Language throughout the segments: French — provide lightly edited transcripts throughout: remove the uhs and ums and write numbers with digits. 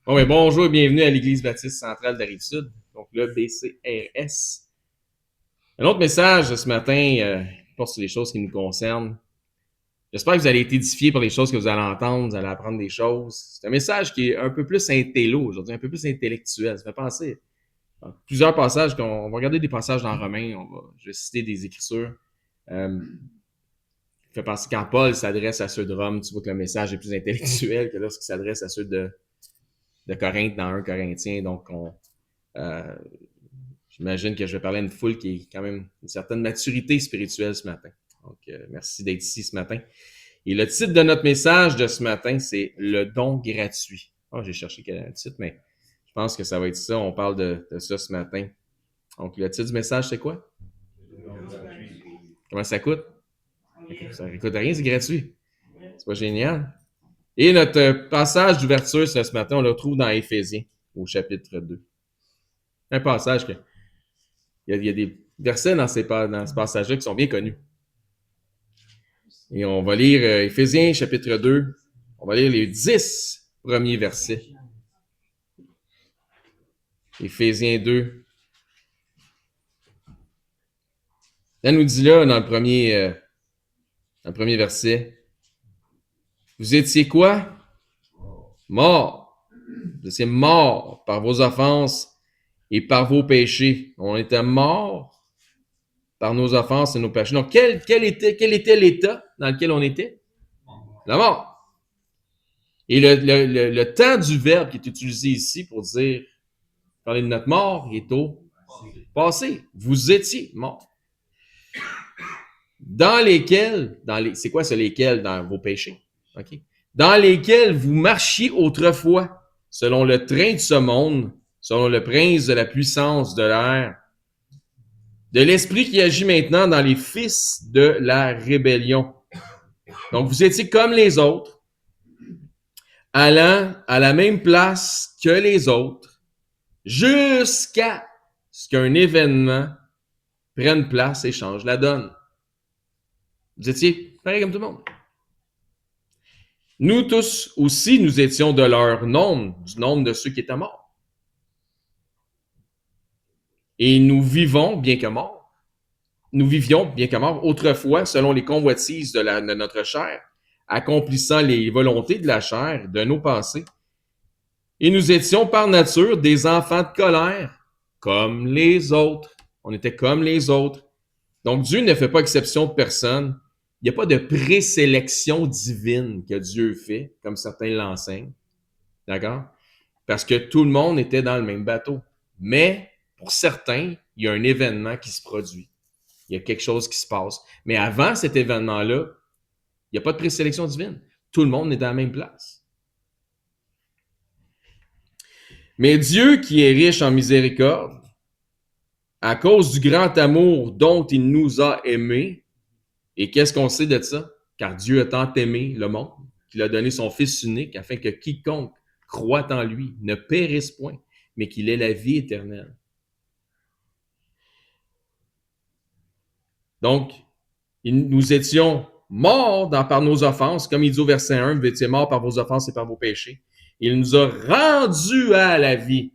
Bon, mais bonjour et bienvenue à l'Église baptiste centrale de la Rive-Sud, donc le BCRS. Un autre message de ce matin porte sur les choses qui nous concernent. J'espère que vous allez être édifiés par les choses que vous allez entendre, vous allez apprendre des choses. C'est un message qui est un peu plus intello aujourd'hui, un peu plus intellectuel. Ça fait penser à plusieurs passages. On va regarder des passages dans Romains, je vais citer des écritures. Euh, fait penser quand Paul s'adresse à ceux de Rome, tu vois que le message est plus intellectuel que lorsqu'il s'adresse à ceux de Corinthe dans 1 Corinthiens. Donc, euh, j'imagine que je vais parler à une foule qui est quand même une certaine maturité spirituelle ce matin. Donc, merci d'être ici ce matin. Et le titre de notre message de ce matin, c'est le don gratuit. Oh, j'ai cherché quel titre, mais je pense que ça va être ça. On parle de ça ce matin. Donc, le titre du message, c'est quoi? Comment ça coûte? Ça ne coûte rien, c'est gratuit. C'est pas génial? Et notre passage d'ouverture ce matin, on le retrouve dans Éphésiens, au chapitre 2. Un passage que il y a des versets dans ce passage-là qui sont bien connus. Et on va lire Éphésiens chapitre 2. On va lire les 10 premiers versets. Éphésiens 2. Là, nous dit là, dans le premier verset, vous étiez quoi? Morts. Vous étiez morts par vos offenses et par vos péchés. On était morts par nos offenses et nos péchés. Donc, quel était l'état dans lequel on était? La mort. Et le temps du verbe qui est utilisé ici pour dire, parler de notre mort, est au passé. Vous étiez mort. Dans lesquels, c'est quoi ça lesquels dans vos péchés? Okay? Dans lesquels vous marchiez autrefois, selon le train de ce monde, selon le prince de la puissance de l'air, de l'esprit qui agit maintenant dans les fils de la rébellion. Donc, vous étiez comme les autres, allant à la même place que les autres, jusqu'à ce qu'un événement prenne place et change la donne. Vous étiez pareil comme tout le monde. Nous tous aussi, nous étions de leur nombre, du nombre de ceux qui étaient morts. Et nous vivions, bien que morts, autrefois, selon les convoitises de notre chair, accomplissant les volontés de la chair, de nos pensées. Et nous étions par nature des enfants de colère, comme les autres. On était comme les autres. Donc, Dieu ne fait pas exception de personne. Il n'y a pas de présélection divine que Dieu fait, comme certains l'enseignent. D'accord? Parce que tout le monde était dans le même bateau. Mais, pour certains, il y a un événement qui se produit. Il y a quelque chose qui se passe. Mais avant cet événement-là, il n'y a pas de présélection divine. Tout le monde est à la même place. Mais Dieu, qui est riche en miséricorde, à cause du grand amour dont il nous a aimés, et qu'est-ce qu'on sait de ça? Car Dieu a tant aimé le monde qu'il a donné son Fils unique afin que quiconque croit en lui ne périsse point, mais qu'il ait la vie éternelle. Donc, nous étions morts par nos offenses, comme il dit au verset 1, vous étiez morts par vos offenses et par vos péchés. Il nous a rendus à la vie.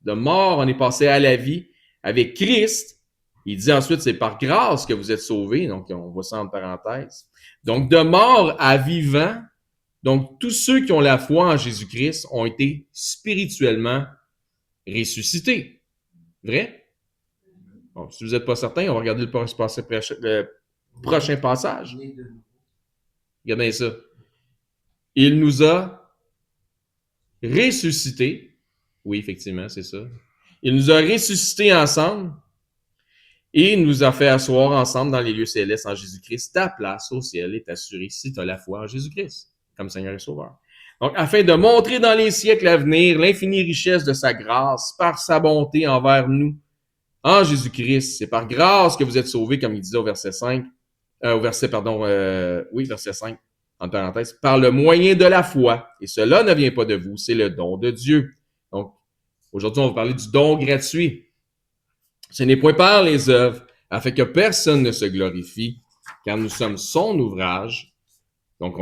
De mort, on est passé à la vie avec Christ. Il dit ensuite, c'est par grâce que vous êtes sauvés. Donc, on voit ça en parenthèse. Donc, de mort à vivant. Donc, tous ceux qui ont la foi en Jésus-Christ ont été spirituellement ressuscités. Vrai? Bon, si vous n'êtes pas certain, on va regarder le prochain passage. Regardez ça. Il nous a ressuscités. Oui, effectivement, c'est ça. Il nous a ressuscités ensemble et il nous a fait asseoir ensemble dans les lieux célestes en Jésus-Christ. Ta place au ciel est assurée si tu as la foi en Jésus-Christ, comme Seigneur et Sauveur. Donc, afin de montrer dans les siècles à venir l'infinie richesse de sa grâce par sa bonté envers nous en Jésus-Christ. C'est par grâce que vous êtes sauvés, comme il disait au verset 5. Verset 5, en parenthèse, par le moyen de la foi. Et cela ne vient pas de vous, c'est le don de Dieu. Donc, aujourd'hui, on va parler du don gratuit. Ce n'est point par les œuvres, afin que personne ne se glorifie, car nous sommes son ouvrage. Donc,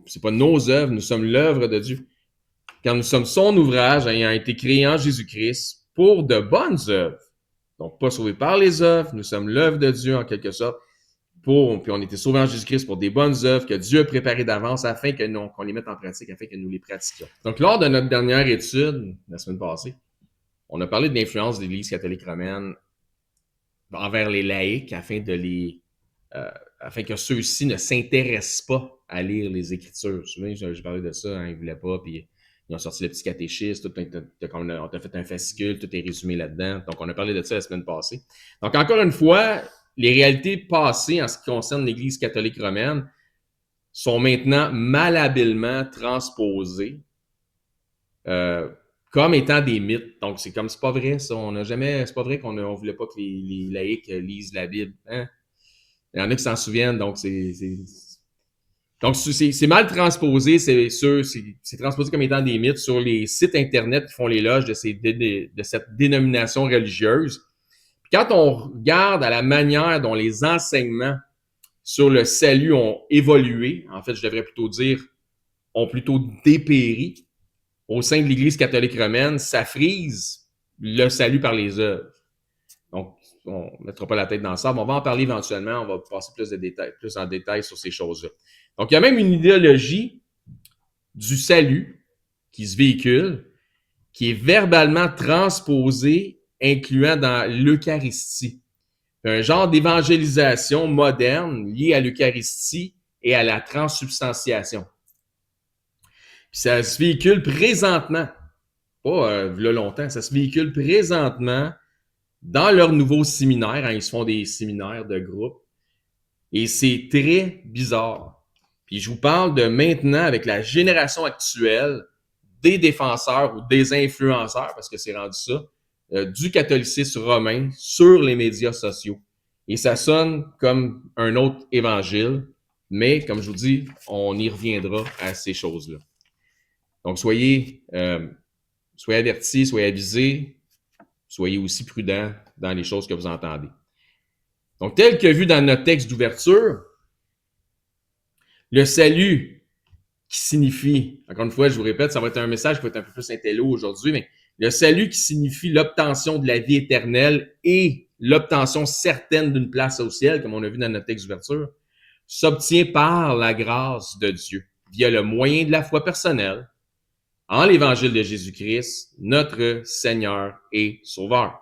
c'est pas nos œuvres, nous sommes l'œuvre de Dieu. car nous sommes son ouvrage ayant été créé en Jésus-Christ pour de bonnes œuvres. Donc, pas sauvés par les œuvres, nous sommes l'œuvre de Dieu en quelque sorte, puis on a été sauvés en Jésus-Christ pour des bonnes œuvres que Dieu a préparées d'avance afin qu'on les mette en pratique, afin que nous les pratiquions. Donc, lors de notre dernière étude, la semaine passée, on a parlé de l'influence de l'Église catholique romaine envers les laïcs afin que ceux-ci ne s'intéressent pas à lire les Écritures. Vous vous souvenez, j'ai parlé de ça, ils ne voulaient pas, puis ils ont sorti le petit catéchisme, on a fait un fascicule, tout est résumé là-dedans. Donc, on a parlé de ça la semaine passée. Donc, encore une fois, les réalités passées en ce qui concerne l'Église catholique romaine sont maintenant malhabilement transposées comme étant des mythes. Donc, c'est pas vrai, ça. C'est pas vrai qu'on voulait pas que les laïcs lisent la Bible. Hein? Il y en a qui s'en souviennent, donc c'est mal transposé, c'est sûr, c'est transposé comme étant des mythes sur les sites Internet qui font l'éloge de cette dénomination religieuse. Puis quand on regarde à la manière dont les enseignements sur le salut ont évolué, en fait, je devrais plutôt dire, ont plutôt dépéri au sein de l'Église catholique romaine, ça frise le salut par les œuvres. Donc, on ne mettra pas la tête dans le sable. On va en parler éventuellement. On va passer plus en détail sur ces choses-là. Donc, il y a même une idéologie du salut qui se véhicule, qui est verbalement transposée, incluant dans l'Eucharistie. Un genre d'évangélisation moderne liée à l'Eucharistie et à la transsubstantiation. Puis ça se véhicule présentement, pas il y a longtemps, ça se véhicule présentement dans leur nouveau séminaire, hein, ils se font des séminaires de groupe, et c'est très bizarre. Puis je vous parle de maintenant, avec la génération actuelle, des défenseurs ou des influenceurs, parce que c'est rendu ça, du catholicisme romain sur les médias sociaux. Et ça sonne comme un autre évangile, mais comme je vous dis, on y reviendra à ces choses-là. Donc soyez avertis, soyez avisés, soyez aussi prudents dans les choses que vous entendez. Donc, tel que vu dans notre texte d'ouverture, le salut qui signifie, encore une fois, je vous répète, ça va être un message qui va être un peu plus intello aujourd'hui, mais le salut qui signifie l'obtention de la vie éternelle et l'obtention certaine d'une place au ciel, comme on a vu dans notre texte d'ouverture, s'obtient par la grâce de Dieu, via le moyen de la foi personnelle, en l'évangile de Jésus-Christ, notre Seigneur et Sauveur.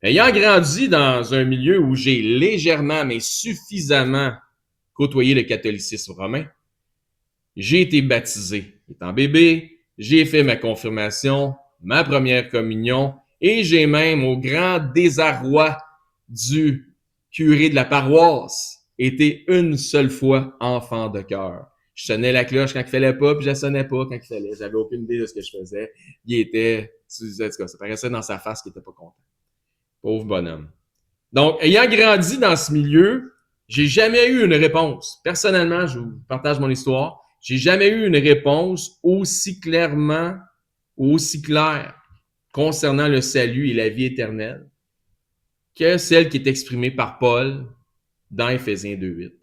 Ayant grandi dans un milieu où j'ai légèrement, mais suffisamment côtoyé le catholicisme romain, j'ai été baptisé. Étant bébé, j'ai fait ma confirmation, ma première communion, et j'ai même, au grand désarroi du curé de la paroisse, été une seule fois enfant de cœur. Je sonnais la cloche quand il fallait pas, puis je la sonnais pas quand il fallait. J'avais aucune idée de ce que je faisais. Ça paraissait dans sa face qu'il était pas content. Pauvre bonhomme. Donc, ayant grandi dans ce milieu, j'ai jamais eu une réponse. Personnellement, je vous partage mon histoire. J'ai jamais eu une réponse aussi claire concernant le salut et la vie éternelle que celle qui est exprimée par Paul dans Éphésiens 2:8.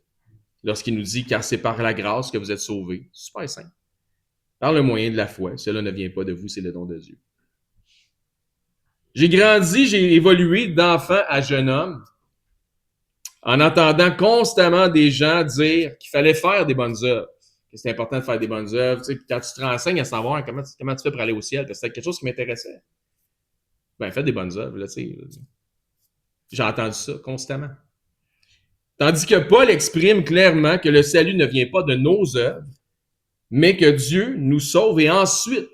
Lorsqu'il nous dit « Car c'est par la grâce que vous êtes sauvés ». Super simple. Par le moyen de la foi. Cela ne vient pas de vous, c'est le don de Dieu. J'ai grandi, j'ai évolué d'enfant à jeune homme en entendant constamment des gens dire qu'il fallait faire des bonnes œuvres, que c'est important de faire des bonnes œuvres. Tu sais, quand tu te renseignes à savoir comment tu fais pour aller au ciel, parce que c'était quelque chose qui m'intéressait. Ben, fais des bonnes œuvres, là, tu sais. J'ai entendu ça constamment. Tandis que Paul exprime clairement que le salut ne vient pas de nos œuvres, mais que Dieu nous sauve et ensuite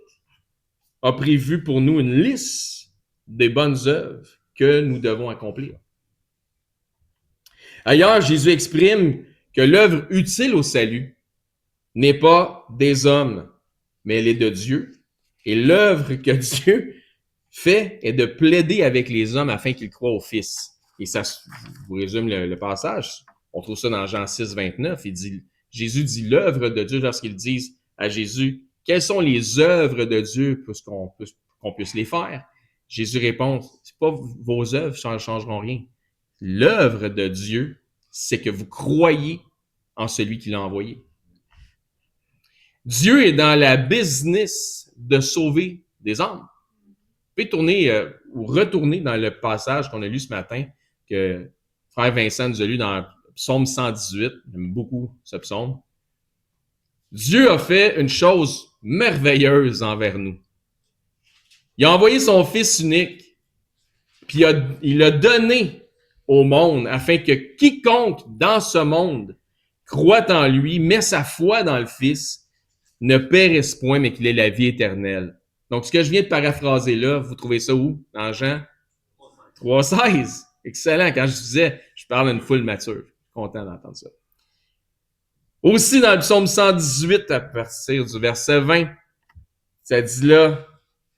a prévu pour nous une liste des bonnes œuvres que nous devons accomplir. Ailleurs, Jésus exprime que l'œuvre utile au salut n'est pas des hommes, mais elle est de Dieu. Et l'œuvre que Dieu fait est de plaider avec les hommes afin qu'ils croient au Fils. Et ça, je vous résume le passage. On trouve ça dans Jean 6, 29. Jésus dit l'œuvre de Dieu lorsqu'ils disent à Jésus, quelles sont les œuvres de Dieu pour qu'on puisse les faire? Jésus répond, c'est pas vos œuvres ne changeront rien. L'œuvre de Dieu, c'est que vous croyez en celui qui l'a envoyé. Dieu est dans la business de sauver des âmes. Vous pouvez tourner ou retourner dans le passage qu'on a lu ce matin, que frère Vincent nous a lu dans Psaume 118. J'aime beaucoup ce psaume. Dieu a fait une chose merveilleuse envers nous. Il a envoyé son Fils unique, puis il a donné au monde afin que quiconque dans ce monde croit en lui, met sa foi dans le Fils, ne périsse point, mais qu'il ait la vie éternelle. Donc, ce que je viens de paraphraser là, vous trouvez ça où? Dans Jean 3,16. Excellent. Quand je disais, je parle à une foule mature. Je suis content d'entendre ça. Aussi, dans le psaume 118, à partir du verset 20, ça dit là,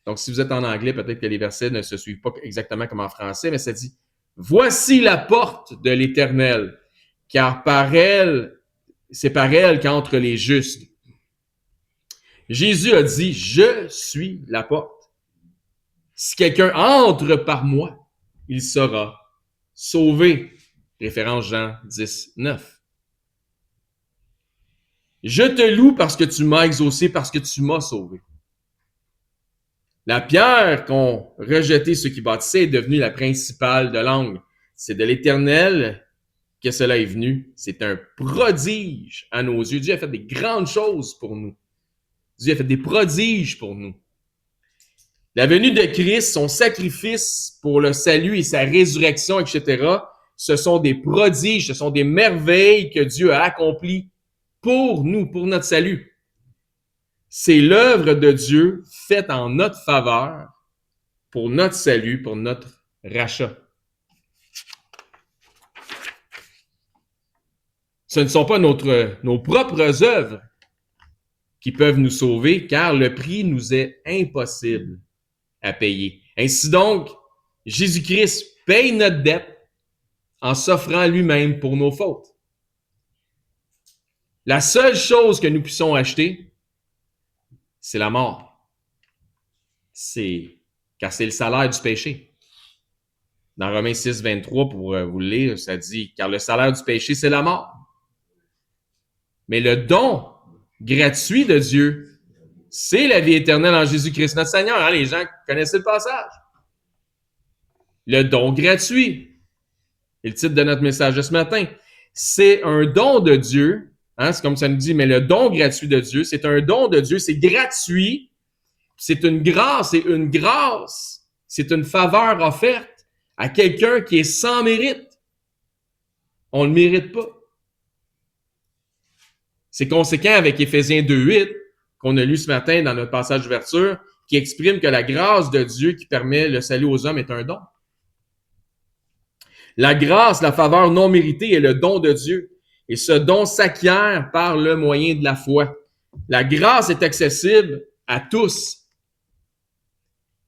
donc si vous êtes en anglais, peut-être que les versets ne se suivent pas exactement comme en français, mais ça dit « Voici la porte de l'Éternel, car par elle, c'est par elle qu'entrent les justes. » Jésus a dit « Je suis la porte. Si quelqu'un entre par moi, il sera sauvé. » Référence Jean 10, 9. Je te loue parce que tu m'as exaucé, parce que tu m'as sauvé. La pierre qu'ont rejeté ceux qui bâtissaient est devenue la principale de l'angle. C'est de l'Éternel que cela est venu. C'est un prodige à nos yeux. Dieu a fait des grandes choses pour nous. Dieu a fait des prodiges pour nous. La venue de Christ, son sacrifice pour le salut et sa résurrection, etc., ce sont des prodiges, ce sont des merveilles que Dieu a accomplies pour nous, pour notre salut. C'est l'œuvre de Dieu faite en notre faveur, pour notre salut, pour notre rachat. Ce ne sont pas nos propres œuvres qui peuvent nous sauver, car le prix nous est impossible à payer. Ainsi donc, Jésus-Christ paye notre dette en s'offrant lui-même pour nos fautes. La seule chose que nous puissions acheter, c'est la mort. Car c'est le salaire du péché. Dans Romains 6, 23, pour vous le lire, ça dit « Car le salaire du péché, c'est la mort. » Mais le don gratuit de Dieu, c'est la vie éternelle en Jésus-Christ notre Seigneur. Hein, les gens connaissent le passage. Le don gratuit. Et le titre de notre message de ce matin. C'est un don de Dieu. Hein, c'est comme ça nous dit, mais le don gratuit de Dieu, c'est un don de Dieu, c'est gratuit. C'est une grâce, c'est une faveur offerte à quelqu'un qui est sans mérite. On ne le mérite pas. C'est conséquent avec Éphésiens 2.8, qu'on a lu ce matin dans notre passage d'ouverture, qui exprime que la grâce de Dieu qui permet le salut aux hommes est un don. La grâce, la faveur non méritée est le don de Dieu. Et ce don s'acquiert par le moyen de la foi. La grâce est accessible à tous.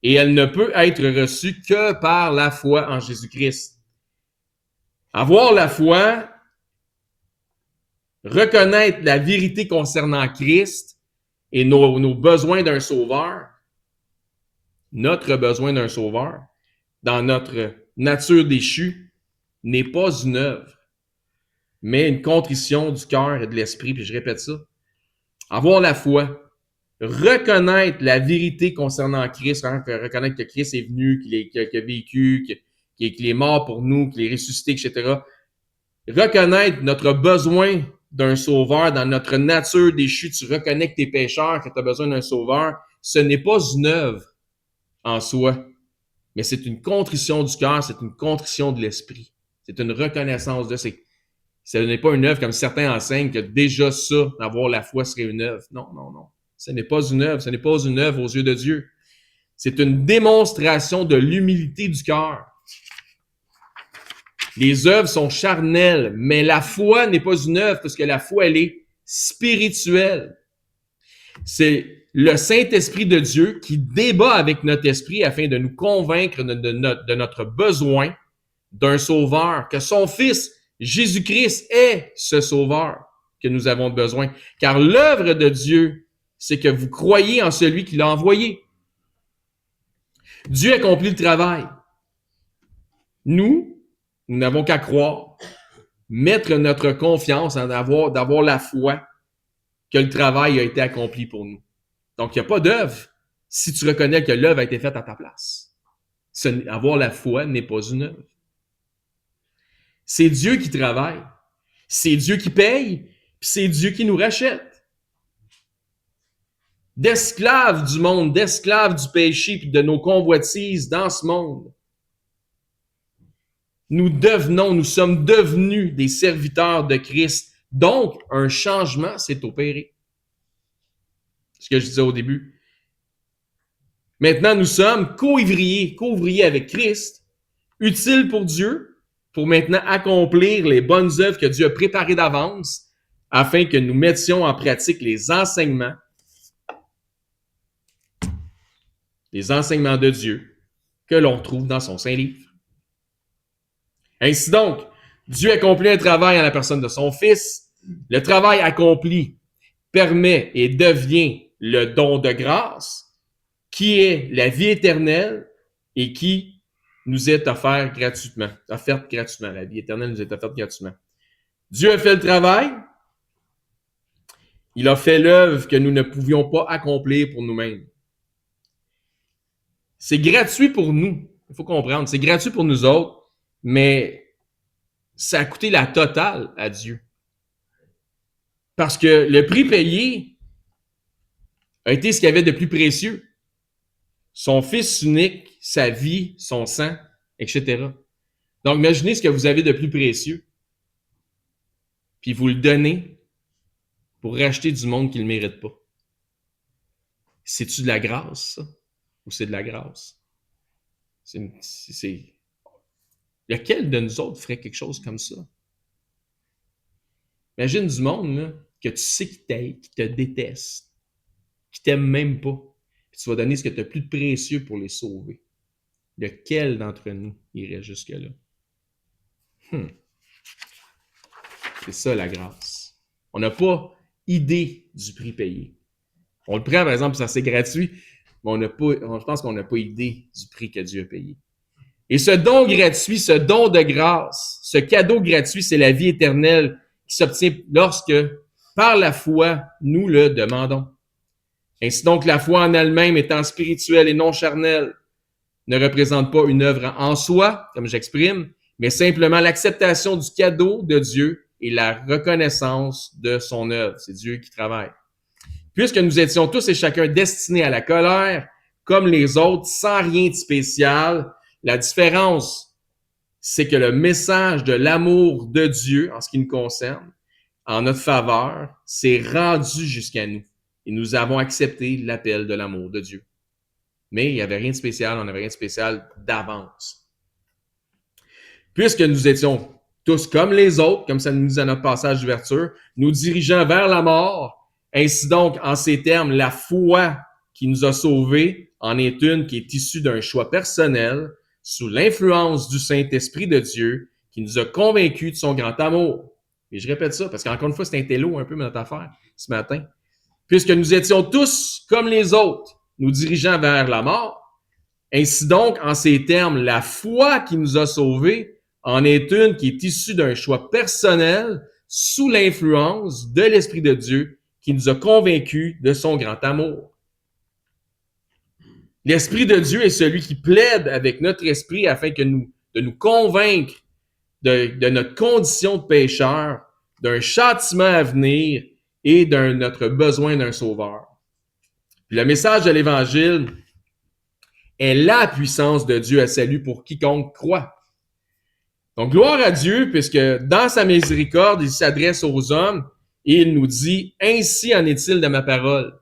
Et elle ne peut être reçue que par la foi en Jésus-Christ. Avoir la foi, reconnaître la vérité concernant Christ et nos besoins d'un sauveur, notre besoin d'un sauveur, dans notre nature déchue, n'est pas une œuvre, mais une contrition du cœur et de l'esprit. Puis je répète ça. Avoir la foi, reconnaître la vérité concernant Christ, reconnaître que Christ est venu, qu'il a vécu, qu'il est mort pour nous, qu'il est ressuscité, etc. Reconnaître notre besoin d'un sauveur dans notre nature déchue. Tu reconnais que tu es pécheur, que tu as besoin d'un sauveur. Ce n'est pas une œuvre en soi, mais c'est une contrition du cœur, c'est une contrition de l'esprit. C'est une reconnaissance de ce n'est pas une œuvre comme certains enseignent que déjà ça, d'avoir la foi serait une œuvre. Non. Ce n'est pas une œuvre. Ce n'est pas une œuvre aux yeux de Dieu. C'est une démonstration de l'humilité du cœur. Les œuvres sont charnelles, mais la foi n'est pas une œuvre parce que la foi, elle est spirituelle. C'est le Saint-Esprit de Dieu qui débat avec notre esprit afin de nous convaincre de notre besoin d'un sauveur, que son Fils, Jésus-Christ, est ce sauveur que nous avons besoin. Car l'œuvre de Dieu, c'est que vous croyez en celui qui l'a envoyé. Dieu accomplit le travail. Nous n'avons qu'à croire, mettre notre confiance en d'avoir la foi que le travail a été accompli pour nous. Donc, il n'y a pas d'œuvre si tu reconnais que l'œuvre a été faite à ta place. Avoir la foi n'est pas une œuvre. C'est Dieu qui travaille. C'est Dieu qui paye, puis c'est Dieu qui nous rachète. D'esclaves du monde, d'esclaves du péché, puis de nos convoitises dans ce monde, nous sommes devenus des serviteurs de Christ. Donc, un changement s'est opéré. C'est ce que je disais au début. Maintenant, nous sommes co-ouvriers avec Christ, utiles pour Dieu, pour maintenant accomplir les bonnes œuvres que Dieu a préparées d'avance, afin que nous mettions en pratique les enseignements de Dieu que l'on trouve dans son Saint-Livre. Ainsi donc, Dieu accomplit un travail en la personne de son Fils. Le travail accompli permet et devient le don de grâce, qui est la vie éternelle et qui nous est offerte gratuitement. La vie éternelle nous est offerte gratuitement. Dieu a fait le travail. Il a fait l'œuvre que nous ne pouvions pas accomplir pour nous-mêmes. C'est gratuit pour nous. Il faut comprendre. C'est gratuit pour nous autres, mais ça a coûté la totale à Dieu. Parce que le prix payé a été ce qu'il y avait de plus précieux. Son Fils unique, sa vie, son sang, etc. Donc, imaginez ce que vous avez de plus précieux. Puis vous le donnez pour racheter du monde qui ne le mérite pas. C'est-tu de la grâce, ça? Ou c'est de la grâce? Lequel de nous autres ferait quelque chose comme ça? Imagine du monde là, que tu sais qui te déteste, qui t'aime même pas. Puis tu vas donner ce que tu as plus de précieux pour les sauver. Lequel d'entre nous irait jusque-là? C'est ça la grâce. On n'a pas idée du prix payé. On le prend, par exemple, ça c'est gratuit, mais je pense qu'on n'a pas idée du prix que Dieu a payé. Et ce don gratuit, ce don de grâce, ce cadeau gratuit, c'est la vie éternelle qui s'obtient lorsque, par la foi, nous le demandons. Ainsi donc, la foi en elle-même, étant spirituelle et non charnelle, ne représente pas une œuvre en soi, comme j'exprime, mais simplement l'acceptation du cadeau de Dieu et la reconnaissance de son œuvre. C'est Dieu qui travaille. Puisque nous étions tous et chacun destinés à la colère, comme les autres, sans rien de spécial, la différence, c'est que le message de l'amour de Dieu, en ce qui nous concerne, en notre faveur, s'est rendu jusqu'à nous. Et nous avons accepté l'appel de l'amour de Dieu. Mais il n'y avait rien de spécial, on n'avait rien de spécial d'avance. Puisque nous étions tous comme les autres, comme ça nous dit à notre passage d'ouverture, nous dirigeant vers la mort, ainsi donc, en ces termes, la foi qui nous a sauvés en est une qui est issue d'un choix personnel, sous l'influence du Saint-Esprit de Dieu, qui nous a convaincus de son grand amour. Et je répète ça, parce qu'encore une fois, c'est un télo un peu notre affaire ce matin. Puisque nous étions tous comme les autres, nous dirigeant vers la mort, ainsi donc, en ces termes, la foi qui nous a sauvés en est une qui est issue d'un choix personnel, sous l'influence de l'Esprit de Dieu, qui nous a convaincus de son grand amour. L'Esprit de Dieu est celui qui plaide avec notre esprit afin de nous convaincre de notre condition de pécheur, d'un châtiment à venir et de notre besoin d'un sauveur. Puis le message de l'Évangile est la puissance de Dieu à salut pour quiconque croit. Donc, gloire à Dieu, puisque dans sa miséricorde, il s'adresse aux hommes et il nous dit « Ainsi en est-il de ma parole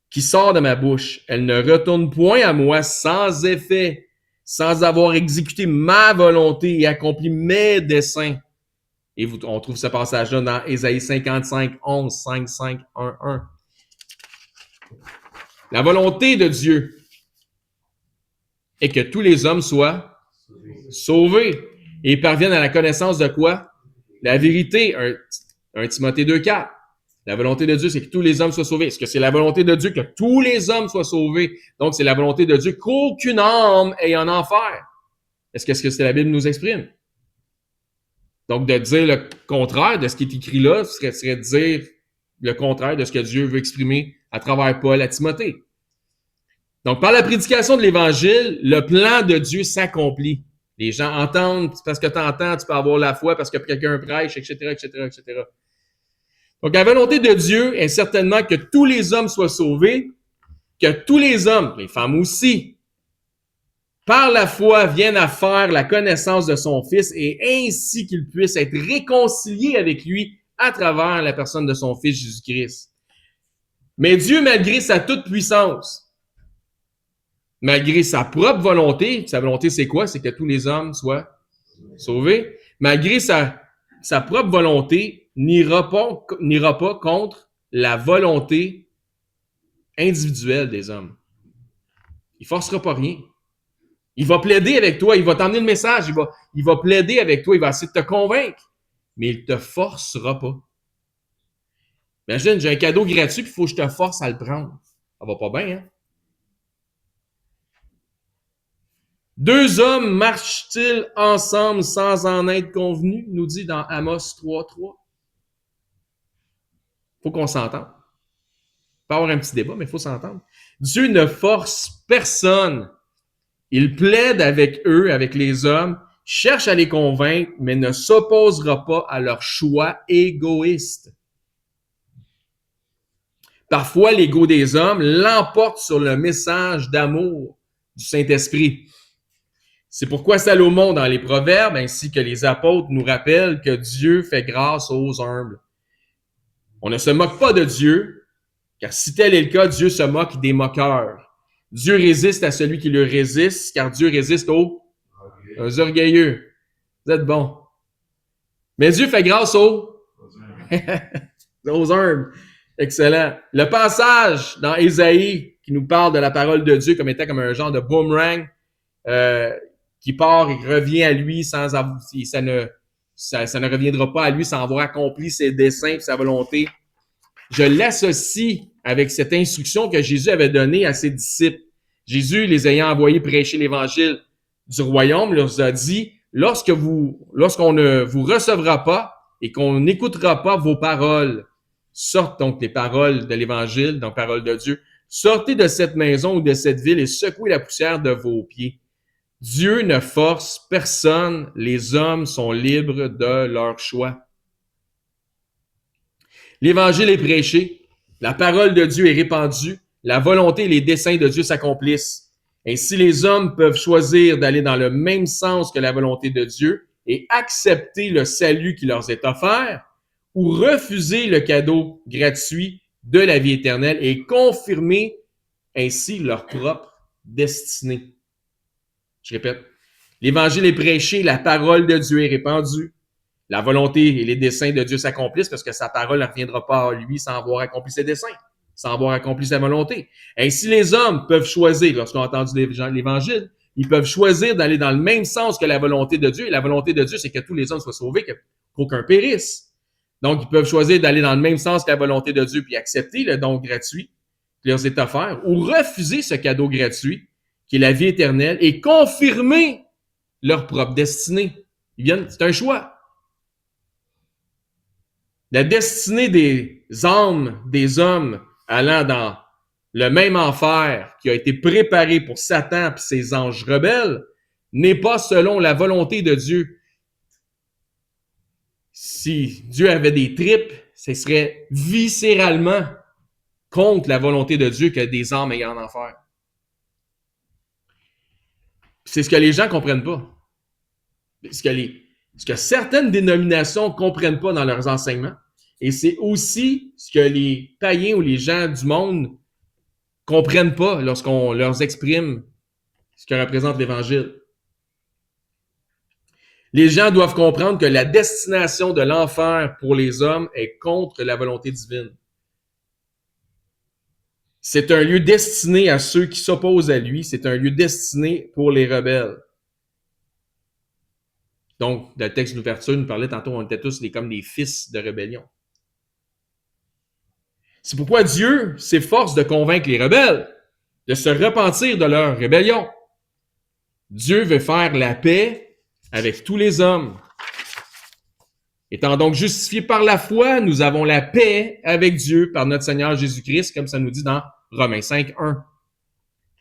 qui sort de ma bouche. Elle ne retourne point à moi sans effet, sans avoir exécuté ma volonté et accompli mes desseins. » Et on trouve ce passage-là dans Ésaïe 55, 11, 5, 5, 1, 1. La volonté de Dieu est que tous les hommes soient sauvés et parviennent à la connaissance de quoi? La vérité, 1 Timothée 2, 4. La volonté de Dieu, c'est que tous les hommes soient sauvés. Est-ce que c'est la volonté de Dieu que tous les hommes soient sauvés? Donc, c'est la volonté de Dieu qu'aucune âme ait en enfer. Est-ce que c'est la Bible nous exprime? Donc, de dire le contraire de ce qui est écrit là, serait de dire le contraire de ce que Dieu veut exprimer à travers Paul à Timothée. Donc, par la prédication de l'Évangile, le plan de Dieu s'accomplit. Les gens entendent, parce que tu entends, tu peux avoir la foi, parce que quelqu'un prêche, etc., etc., etc. Donc, la volonté de Dieu est certainement que tous les hommes soient sauvés, que tous les hommes, les femmes aussi, par la foi, viennent à faire la connaissance de son Fils et ainsi qu'ils puissent être réconciliés avec lui à travers la personne de son Fils Jésus-Christ. Mais Dieu, malgré sa toute-puissance, malgré sa propre volonté, sa volonté c'est quoi? C'est que tous les hommes soient sauvés. Malgré sa propre volonté, n'ira pas contre la volonté individuelle des hommes. Il forcera pas rien. Il va plaider avec toi, il va t'emmener le message, il va plaider avec toi, il va essayer de te convaincre, mais il te forcera pas. Imagine, j'ai un cadeau gratuit, puis il faut que je te force à le prendre. Ça va pas bien, hein? Deux hommes marchent-ils ensemble sans en être convenus, nous dit dans Amos 3:3. Faut qu'on s'entende. Il peut y avoir un petit débat, mais il faut s'entendre. Dieu ne force personne. Il plaide avec eux, avec les hommes, cherche à les convaincre, mais ne s'opposera pas à leur choix égoïste. Parfois, l'ego des hommes l'emporte sur le message d'amour du Saint-Esprit. C'est pourquoi Salomon, dans les Proverbes, ainsi que les apôtres, nous rappellent que Dieu fait grâce aux humbles. On ne se moque pas de Dieu, car si tel est le cas, Dieu se moque des moqueurs. Dieu résiste à celui qui le résiste, car Dieu résiste aux orgueilleux. Vous êtes bons. Mais Dieu fait grâce aux humbles. Excellent. Le passage dans Ésaïe qui nous parle de la parole de Dieu comme étant comme un genre de boomerang qui part et revient à lui sans avoir, ça ne reviendra pas à lui sans avoir accompli ses desseins et sa volonté. Je l'associe avec cette instruction que Jésus avait donnée à ses disciples. Jésus, les ayant envoyés prêcher l'évangile du royaume, leur a dit, lorsqu'on ne vous recevra pas et qu'on n'écoutera pas vos paroles, sortent donc les paroles de l'évangile, donc paroles de Dieu, sortez de cette maison ou de cette ville et secouez la poussière de vos pieds. Dieu ne force personne, les hommes sont libres de leur choix. L'évangile est prêché, la parole de Dieu est répandue, la volonté et les desseins de Dieu s'accomplissent. Ainsi, les hommes peuvent choisir d'aller dans le même sens que la volonté de Dieu et accepter le salut qui leur est offert ou refuser le cadeau gratuit de la vie éternelle et confirmer ainsi leur propre destinée. Je répète, l'évangile est prêché, la parole de Dieu est répandue, la volonté et les desseins de Dieu s'accomplissent parce que sa parole ne reviendra pas à lui sans avoir accompli ses desseins, sans avoir accompli sa volonté. Ainsi, les hommes peuvent choisir, lorsqu'ils ont entendu l'évangile, ils peuvent choisir d'aller dans le même sens que la volonté de Dieu. Et la volonté de Dieu, c'est que tous les hommes soient sauvés, qu'aucun périsse. Donc, ils peuvent choisir d'aller dans le même sens que la volonté de Dieu puis accepter le don gratuit qui leur est offert ou refuser ce cadeau gratuit qui est la vie éternelle et confirmer leur propre destinée. C'est un choix. La destinée des âmes des hommes allant dans le même enfer qui a été préparé pour Satan et ses anges rebelles n'est pas selon la volonté de Dieu. Si Dieu avait des tripes, ce serait viscéralement contre la volonté de Dieu que des âmes aillent en enfer. C'est ce que les gens comprennent pas. Ce que certaines dénominations comprennent pas dans leurs enseignements. Et c'est aussi ce que les païens ou les gens du monde comprennent pas lorsqu'on leur exprime ce que représente l'Évangile. Les gens doivent comprendre que la destination de l'enfer pour les hommes est contre la volonté divine. C'est un lieu destiné à ceux qui s'opposent à lui. C'est un lieu destiné pour les rebelles. Donc, le texte d'ouverture nous parlait tantôt, on était tous comme des fils de rébellion. C'est pourquoi Dieu s'efforce de convaincre les rebelles de se repentir de leur rébellion. Dieu veut faire la paix avec tous les hommes. Étant donc justifiés par la foi, nous avons la paix avec Dieu par notre Seigneur Jésus-Christ, comme ça nous dit dans Romains 5:1.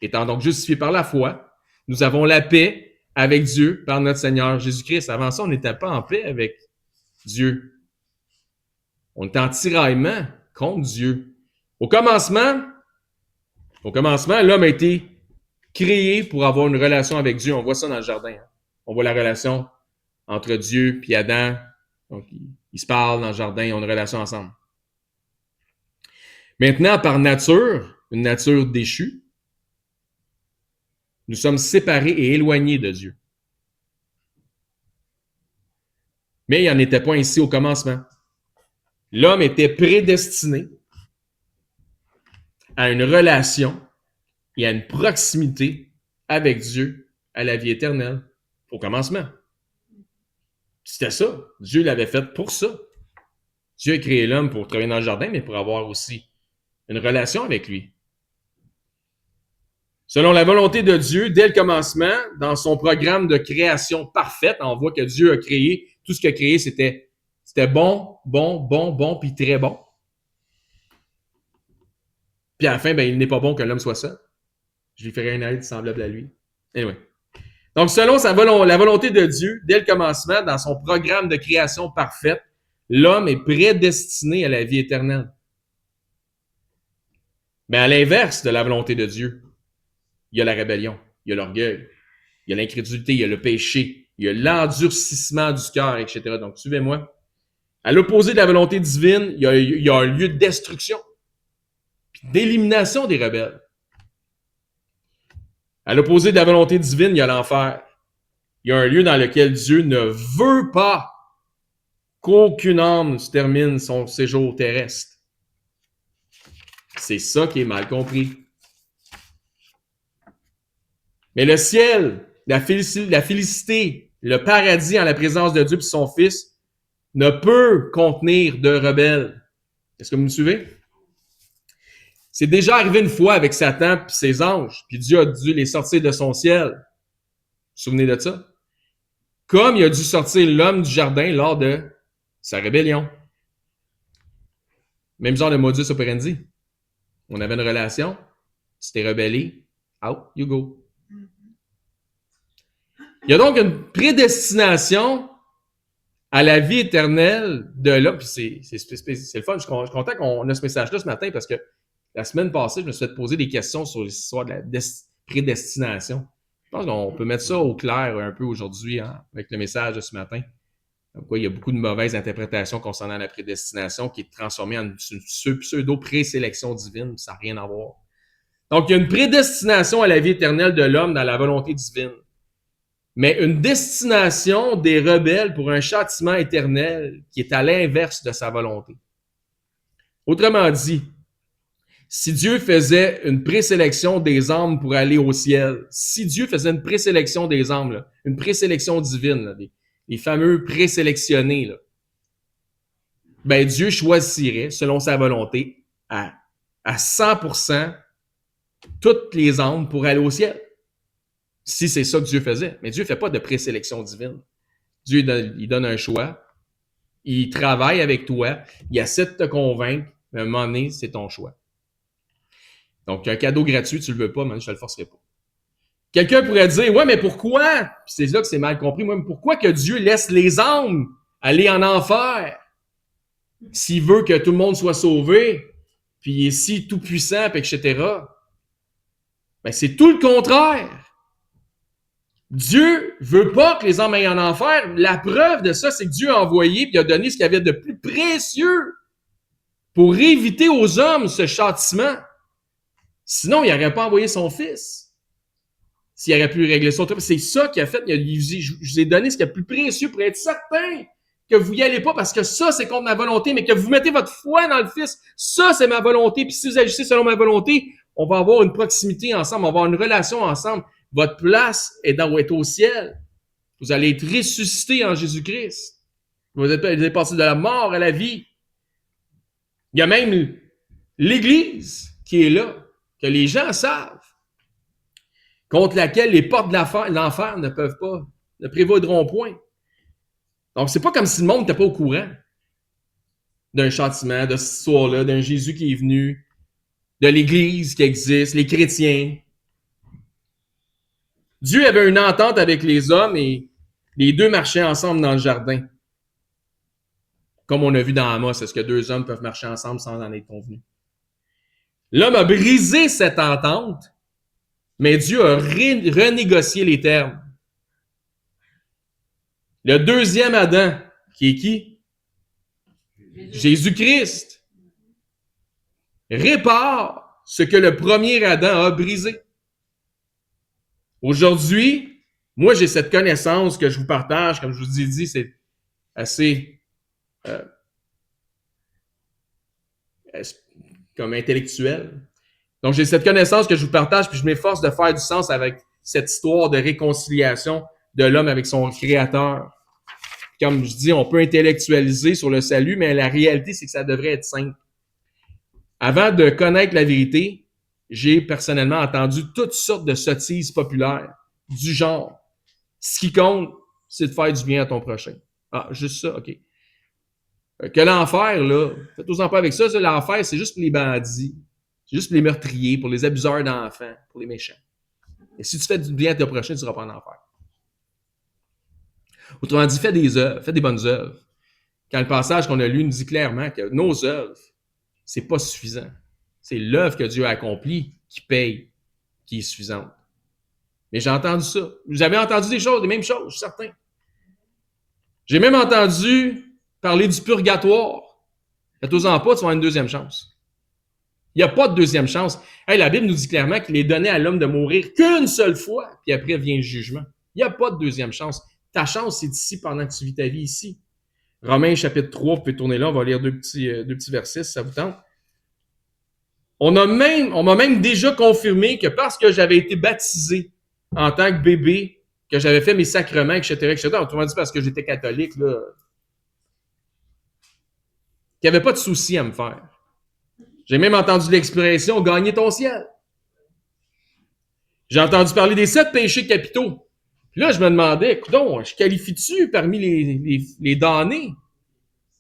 Étant donc justifiés par la foi, nous avons la paix avec Dieu par notre Seigneur Jésus-Christ. Avant ça, on n'était pas en paix avec Dieu. On était en tiraillement contre Dieu. Au commencement, l'homme a été créé pour avoir une relation avec Dieu. On voit ça dans le jardin. On voit la relation entre Dieu et Adam. Donc, ils se parlent dans le jardin, ils ont une relation ensemble. Maintenant, par nature, une nature déchue, nous sommes séparés et éloignés de Dieu. Mais il n'en était pas ainsi au commencement. L'homme était prédestiné à une relation et à une proximité avec Dieu à la vie éternelle au commencement. C'était ça. Dieu l'avait fait pour ça. Dieu a créé l'homme pour travailler dans le jardin, mais pour avoir aussi une relation avec lui. Selon la volonté de Dieu, dès le commencement, dans son programme de création parfaite, on voit que Dieu a créé, tout ce qu'il a créé, c'était bon, puis très bon. Puis à la fin, il n'est pas bon que l'homme soit seul. Je lui ferai un aide semblable à lui. Anyway. Donc, selon la volonté de Dieu, dès le commencement, dans son programme de création parfaite, l'homme est prédestiné à la vie éternelle. Mais à l'inverse de la volonté de Dieu, il y a la rébellion, il y a l'orgueil, il y a l'incrédulité, il y a le péché, il y a l'endurcissement du cœur, etc. Donc, suivez-moi. À l'opposé de la volonté divine, il y a un lieu de destruction, puis d'élimination des rebelles. À l'opposé de la volonté divine, il y a l'enfer. Il y a un lieu dans lequel Dieu ne veut pas qu'aucune âme se termine son séjour terrestre. C'est ça qui est mal compris. Mais le ciel, la félicité, le paradis en la présence de Dieu et son Fils ne peut contenir de rebelles. Est-ce que vous me suivez? C'est déjà arrivé une fois avec Satan et ses anges, puis Dieu a dû les sortir de son ciel. Vous vous souvenez de ça? Comme il a dû sortir l'homme du jardin lors de sa rébellion. Même genre de modus operandi. On avait une relation, tu t'es rebellé, out you go. Il y a donc une prédestination à la vie éternelle de l'homme. Puis c'est le fun. Je suis content qu'on a ce message-là ce matin parce que la semaine passée, je me suis fait poser des questions sur l'histoire de la prédestination. Je pense qu'on peut mettre ça au clair un peu aujourd'hui avec le message de ce matin. Donc, il y a beaucoup de mauvaises interprétations concernant la prédestination qui est transformée en une pseudo-présélection divine. Ça n'a rien à voir. Donc, il y a une prédestination à la vie éternelle de l'homme dans la volonté divine. Mais une destination des rebelles pour un châtiment éternel qui est à l'inverse de sa volonté. Autrement dit, si Dieu faisait une présélection des âmes pour aller au ciel, si Dieu faisait une présélection des âmes, là, une présélection divine, là, les fameux présélectionnés, là, ben Dieu choisirait, selon sa volonté, à 100% toutes les âmes pour aller au ciel. Si c'est ça que Dieu faisait. Mais Dieu ne fait pas de présélection divine. Dieu, il donne un choix. Il travaille avec toi. Il essaie de te convaincre. Mais à un moment donné, c'est ton choix. Donc, un cadeau gratuit, tu ne le veux pas, mais je ne te le forcerai pas. Quelqu'un pourrait dire, ouais, mais pourquoi? Puis c'est là que c'est mal compris. Moi, mais pourquoi que Dieu laisse les âmes aller en enfer? S'il veut que tout le monde soit sauvé, puis il est si tout-puissant, etc. Ben, c'est tout le contraire. Dieu veut pas que les âmes aillent en enfer. La preuve de ça, c'est que Dieu a envoyé et a donné ce qu'il y avait de plus précieux pour éviter aux hommes ce châtiment. Sinon, il n'aurait pas envoyé son Fils. S'il aurait pu régler ça. C'est ça qu'il a fait. Je vous ai donné ce qu'il y a de plus précieux pour être certain que vous n'y allez pas parce que ça, c'est contre ma volonté, mais que vous mettez votre foi dans le Fils. Ça, c'est ma volonté. Puis si vous agissez selon ma volonté, on va avoir une proximité ensemble, on va avoir une relation ensemble. Votre place est au ciel. Vous allez être ressuscité en Jésus-Christ. Vous êtes passé de la mort à la vie. Il y a même l'Église qui est là, que les gens savent, contre laquelle les portes de l'enfer ne prévaudront point. Donc, c'est pas comme si le monde n'était pas au courant d'un châtiment, de cette histoire-là, d'un Jésus qui est venu, de l'Église qui existe, les chrétiens. Dieu avait une entente avec les hommes et les deux marchaient ensemble dans le jardin. Comme on a vu dans Amos, est-ce que deux hommes peuvent marcher ensemble sans en être convenus? L'homme a brisé cette entente, mais Dieu a renégocié les termes. Le deuxième Adam, qui est qui? Jésus-Christ. Répare ce que le premier Adam a brisé. Aujourd'hui, moi, j'ai cette connaissance que je vous partage, comme je vous ai dit, c'est assez comme intellectuel. Donc, j'ai cette connaissance que je vous partage, puis je m'efforce de faire du sens avec cette histoire de réconciliation de l'homme avec son Créateur. Comme je dis, on peut intellectualiser sur le salut, mais la réalité, c'est que ça devrait être simple. Avant de connaître la vérité, j'ai personnellement entendu toutes sortes de sottises populaires, du genre, ce qui compte, c'est de faire du bien à ton prochain. Ah, juste ça, OK. Que l'enfer, là, faites-vous-en pas avec ça, l'enfer, c'est juste pour les bandits, c'est juste pour les meurtriers, pour les abuseurs d'enfants, pour les méchants. Et si tu fais du bien à ton prochain, tu ne seras pas en enfer. Autrement dit, fais des œuvres, fais des bonnes œuvres. Quand le passage qu'on a lu nous dit clairement que nos œuvres, c'est pas suffisant. C'est l'œuvre que Dieu a accomplie qui paye, qui est suffisante. Mais j'ai entendu ça. Vous avez entendu des choses, les mêmes choses, je suis certain. J'ai même entendu parler du purgatoire. Faites-vous-en pas, tu vas avoir une deuxième chance. Il n'y a pas de deuxième chance. Hey, la Bible nous dit clairement qu'il est donné à l'homme de mourir qu'une seule fois, puis après vient le jugement. Il n'y a pas de deuxième chance. Ta chance, c'est ici pendant que tu vis ta vie ici. Romains chapitre 3, vous pouvez tourner là, on va lire deux petits versets si ça vous tente. On m'a même déjà confirmé que parce que j'avais été baptisé en tant que bébé, que j'avais fait mes sacrements, etc., autrement dit parce que j'étais catholique, là, qu'il n'y avait pas de souci à me faire. J'ai même entendu l'expression « gagner ton ciel ». J'ai entendu parler des 7 péchés capitaux. Puis là, je me demandais, écoute, je qualifie-tu parmi les damnés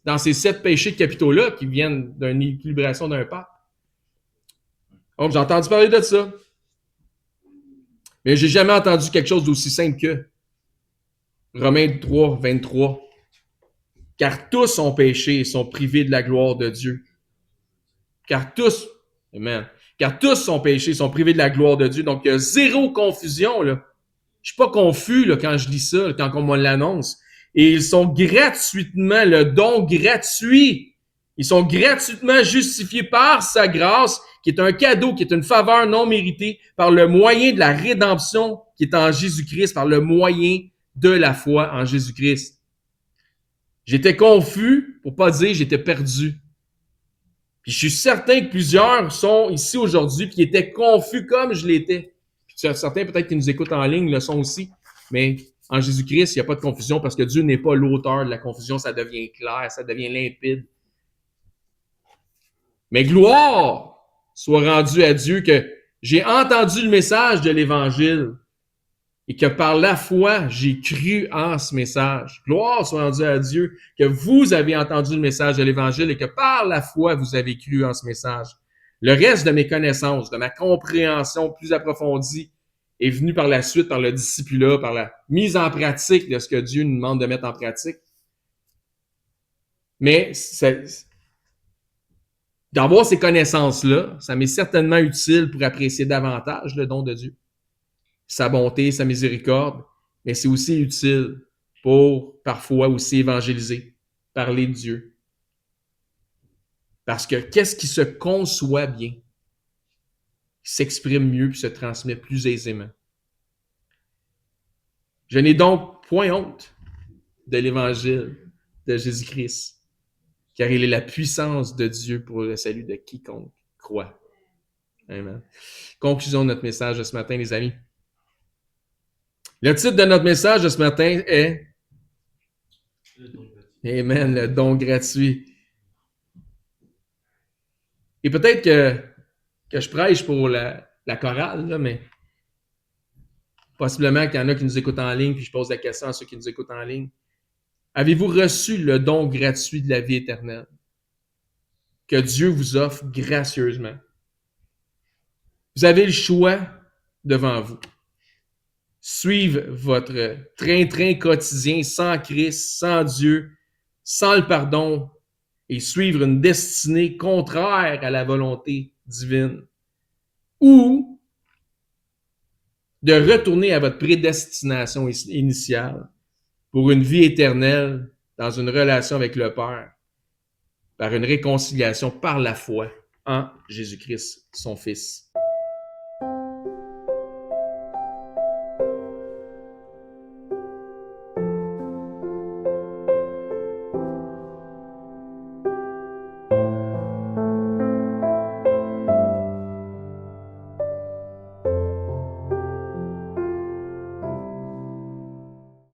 dans ces 7 péchés capitaux-là qui viennent d'une équilibration d'un pape? Donc, j'ai entendu parler de ça. Mais j'ai jamais entendu quelque chose d'aussi simple que Romains 3, 23. Car tous ont péché et sont privés de la gloire de Dieu. Car tous, amen. Car tous sont péchés et sont privés de la gloire de Dieu. Donc, il y a zéro confusion, là. Je suis pas confus, là, quand je lis ça, là, quand on me l'annonce. Et ils sont gratuitement, le don gratuit. Ils sont gratuitement justifiés par sa grâce, qui est un cadeau, qui est une faveur non méritée, par le moyen de la rédemption qui est en Jésus-Christ, par le moyen de la foi en Jésus-Christ. J'étais confus, pour pas dire j'étais perdu. Puis je suis certain que plusieurs sont ici aujourd'hui qui étaient confus comme je l'étais. Puis certains peut-être qui nous écoutent en ligne le sont aussi. Mais en Jésus-Christ, il n'y a pas de confusion parce que Dieu n'est pas l'auteur de la confusion. Ça devient clair, ça devient limpide. Mais gloire soit rendue à Dieu que j'ai entendu le message de l'Évangile et que par la foi, j'ai cru en ce message. Gloire soit rendue à Dieu que vous avez entendu le message de l'Évangile et que par la foi, vous avez cru en ce message. Le reste de mes connaissances, de ma compréhension plus approfondie est venu par la suite, par le discipulat, par la mise en pratique de ce que Dieu nous demande de mettre en pratique. Mais d'avoir ces connaissances-là, ça m'est certainement utile pour apprécier davantage le don de Dieu, sa bonté, sa miséricorde, mais c'est aussi utile pour parfois aussi évangéliser, parler de Dieu. Parce que qu'est-ce qui se conçoit bien, s'exprime mieux et se transmet plus aisément. Je n'ai donc point honte de l'évangile de Jésus-Christ, car il est la puissance de Dieu pour le salut de quiconque croit. Amen. Conclusion de notre message de ce matin, les amis. Le titre de notre message de ce matin est Amen, le don gratuit. Et peut-être que je prêche pour la chorale, là, mais possiblement qu'il y en a qui nous écoutent en ligne, puis je pose la question à ceux qui nous écoutent en ligne. Avez-vous reçu le don gratuit de la vie éternelle que Dieu vous offre gracieusement? Vous avez le choix devant vous. suivre votre train-train quotidien sans Christ, sans Dieu, sans le pardon, et suivre une destinée contraire à la volonté divine, ou de retourner à votre prédestination initiale pour une vie éternelle dans une relation avec le Père, par une réconciliation par la foi en Jésus-Christ, son Fils.